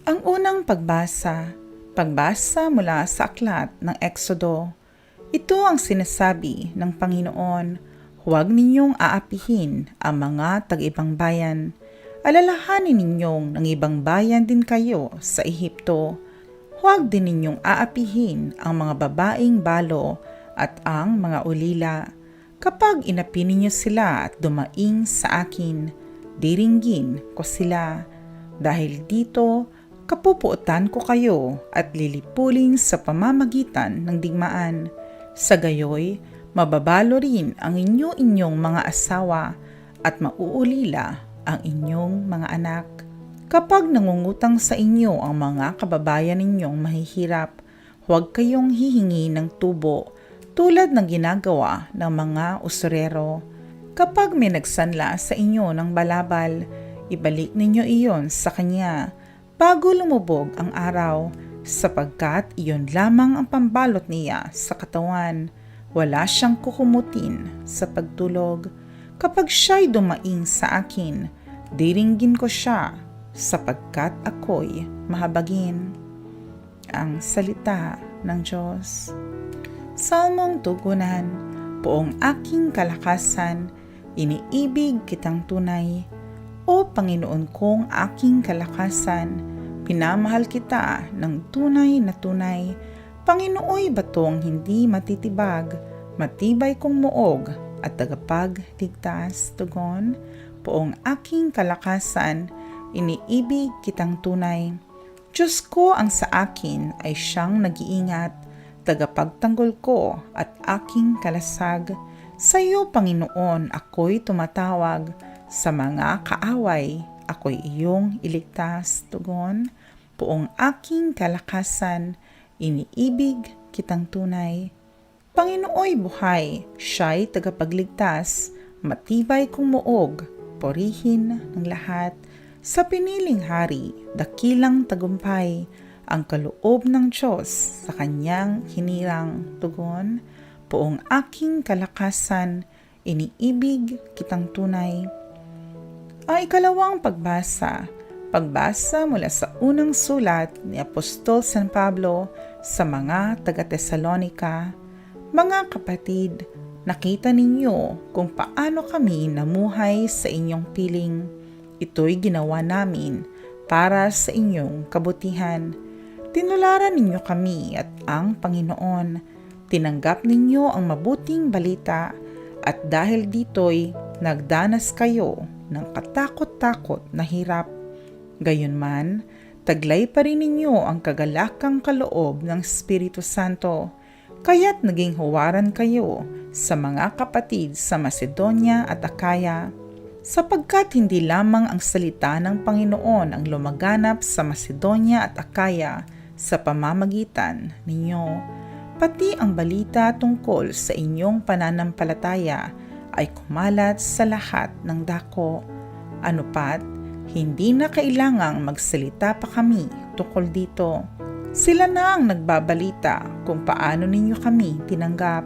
Ang unang pagbasa mula sa aklat ng Eksodo. Ito ang sinasabi ng Panginoon, huwag ninyong aapihin ang mga tag-ibang bayan. Alalahanin ninyong ng ibang bayan din kayo sa Ehipto. Huwag din ninyong aapihin ang mga babaeng balo at ang mga ulila. Kapag inapi ninyo sila at dumaing sa akin, diringgin ko sila. Dahil dito, kapupuotan ko kayo at lilipulin sa pamamagitan ng digmaan. Sa gayoy, mababalo rin ang inyong mga asawa at mauulila ang inyong mga anak. Kapag nangungutang sa inyo ang mga kababayan ninyong mahihirap, huwag kayong hihingi ng tubo tulad ng ginagawa ng mga usurero. Kapag may nagsanla sa inyo ng balabal, ibalik ninyo iyon sa kanya bago lumubog ang araw, sapagkat iyon lamang ang pambalot niya sa katawan. Wala siyang kukumutin sa pagtulog. Kapag siya'y dumaing sa akin, diringgin ko siya, sapagkat ako'y mahabagin. Ang salita ng Diyos. Salmong tugunan, buong aking kalakasan, iniibig kitang tunay. O Panginoon kong aking kalakasan, pinamahal kita ng tunay na tunay. Panginooy batong hindi matitibag, matibay kong muog at tagapagligtas. Tugon, buong aking kalakasan, iniibig kitang tunay. Diyos ko ang sa akin ay siyang nag-iingat, tagapagtanggol ko at aking kalasag. Sa iyo, Panginoon, ako'y tumatawag. Sa mga kaaway, ako'y iyong iligtas. Tugon, buong aking kalakasan, iniibig kitang tunay. Panginooy buhay, siya'y tagapagligtas, matibay kong muog, purihin ng lahat. Sa piniling hari, dakilang tagumpay, ang kaloob ng Diyos sa kanyang hinirang. Tugon, buong aking kalakasan, iniibig kitang tunay. Ang ikalawang pagbasa mula sa unang sulat ni Apostol San Pablo sa mga taga-Tesalonika. Mga kapatid, nakita ninyo kung paano kami namuhay sa inyong piling. Ito'y ginawa namin para sa inyong kabutihan. Tinularan ninyo kami at ang Panginoon. Tinanggap ninyo ang mabuting balita at dahil dito'y nagdanas kayo ng katakot-takot na hirap. Gayunman, taglay pa rin ninyo ang kagalakang kaloob ng Espiritu Santo, kaya't naging huwaran kayo sa mga kapatid sa Macedonia at Akaya, sapagkat hindi lamang ang salita ng Panginoon ang lumaganap sa Macedonia at Akaya sa pamamagitan ninyo, pati ang balita tungkol sa inyong pananampalataya ay kumalat sa lahat ng dako. Ano pat, hindi na kailangang magsalita pa kami tungkol dito. Sila na ang nagbabalita kung paano ninyo kami tinanggap.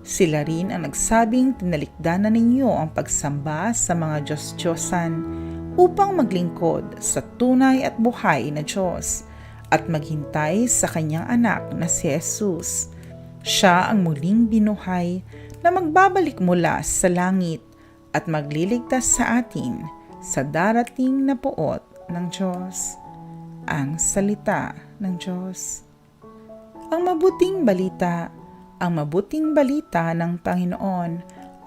Sila rin ang nagsabing tinalikdanan ninyo ang pagsamba sa mga Diyos-Diyosan upang maglingkod sa tunay at buhay na Diyos at maghintay sa kanyang anak na si Jesus. Siya ang muling binuhay na magbabalik mula sa langit at magliligtas sa atin sa darating na puot ng Diyos. Ang salita ng Diyos. Ang mabuting balita ng Panginoon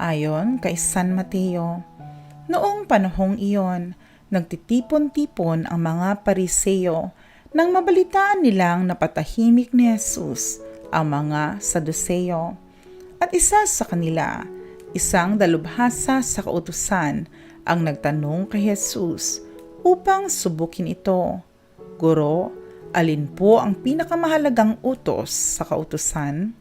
ayon kay San Mateo. Noong panahong iyon, nagtitipon-tipon ang mga Pariseo nang mabalitaan nilang napatahimik ni Jesus ang mga Saduseo. At isa sa kanila, isang dalubhasa sa kautusan, ang nagtanong kay Jesus upang subukin ito, Guro, alin po ang pinakamahalagang utos sa kautusan?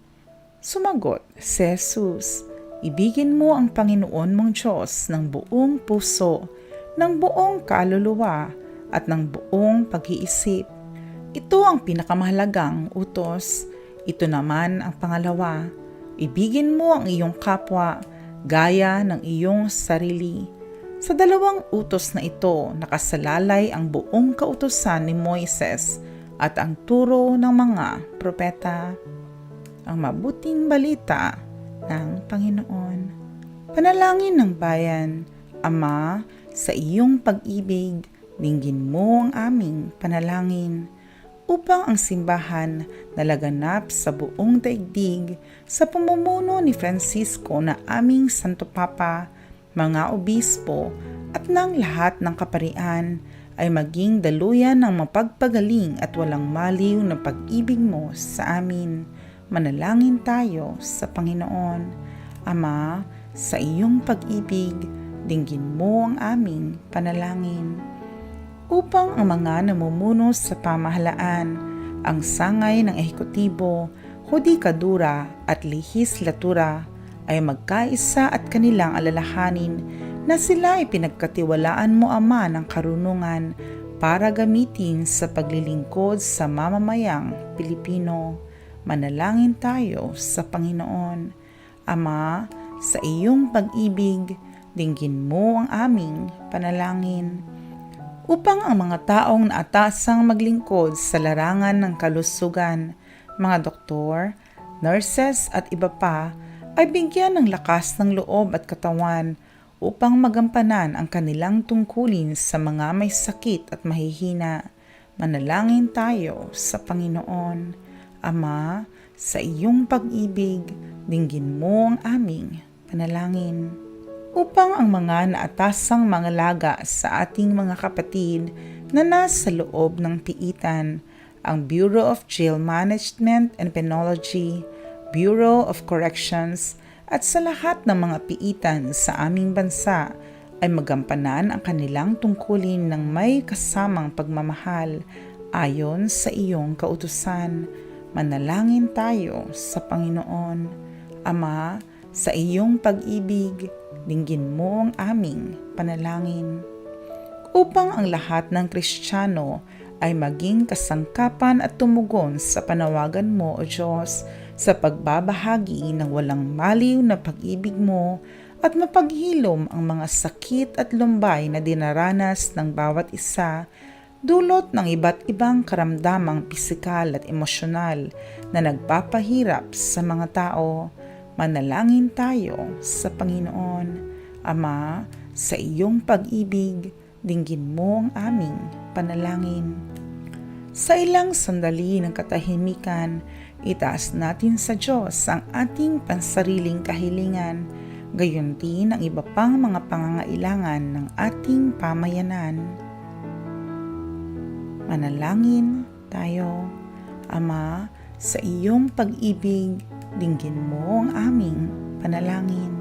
Sumagot si Jesus, ibigin mo ang Panginoon mong Diyos ng buong puso, ng buong kaluluwa, at ng buong pag-iisip. Ito ang pinakamahalagang utos. Ito naman ang pangalawa, ibigin mo ang iyong kapwa gaya ng iyong sarili. Sa dalawang utos na ito, nakasalalay ang buong kautusan ni Moises at ang turo ng mga propeta. Ang mabuting balita ng Panginoon. Panalangin ng bayan. Ama, sa iyong pag-ibig, dinggin mo ang aming panalangin upang ang simbahan na laganap sa buong daigdig sa pamumuno ni Francisco na aming Santo Papa, mga obispo at ng lahat ng kaparian ay maging daluyan ng mapagpagaling at walang maliw na pag-ibig mo sa amin. Manalangin tayo sa Panginoon. Ama, sa iyong pag-ibig, dinggin mo ang aming panalangin. Upang ang mga namumuno sa pamahalaan, ang sangay ng ehekutibo, hudikadura at lehislatura ay magkaisa at kanilang alalahanin na sila ay pinagkatiwalaan mo, Ama, ng karunungan para gamitin sa paglilingkod sa mamamayang Pilipino. Manalangin tayo sa Panginoon. Ama, sa iyong pag-ibig, dinggin mo ang aming panalangin. Upang ang mga taong naatasang maglingkod sa larangan ng kalusugan, mga doktor, nurses at iba pa, ay bigyan ng lakas ng loob at katawan upang magampanan ang kanilang tungkulin sa mga may sakit at mahihina. Manalangin tayo sa Panginoon. Ama, sa iyong pag-ibig, dinggin mo ang aming panalangin. Upang ang mga naatasang mga laga sa ating mga kapatid na nasa loob ng piitan, ang Bureau of Jail Management and Penology, Bureau of Corrections, at sa lahat ng mga piitan sa aming bansa ay magampanan ang kanilang tungkulin ng may kasamang pagmamahal ayon sa iyong kautusan. Manalangin tayo sa Panginoon. Ama, sa iyong pag-ibig, dinggin mo ang aming panalangin. Upang ang lahat ng Kristiyano ay maging kasangkapan at tumugon sa panawagan mo, O Diyos, sa pagbabahagi ng walang maliw na pag-ibig mo at mapaghilom ang mga sakit at lumbay na dinaranas ng bawat isa, dulot ng iba't ibang karamdamang pisikal at emosyonal na nagpapahirap sa mga tao. Manalangin tayo sa Panginoon. Ama, sa iyong pag-ibig, dinggin mo ang aming panalangin. Sa ilang sandali ng katahimikan, itaas natin sa Diyos ang ating pansariling kahilingan, gayon din ang iba pang mga pangangailangan ng ating pamayanan. Manalangin tayo. Ama, sa iyong pag-ibig, dinggin mo ang aming panalangin.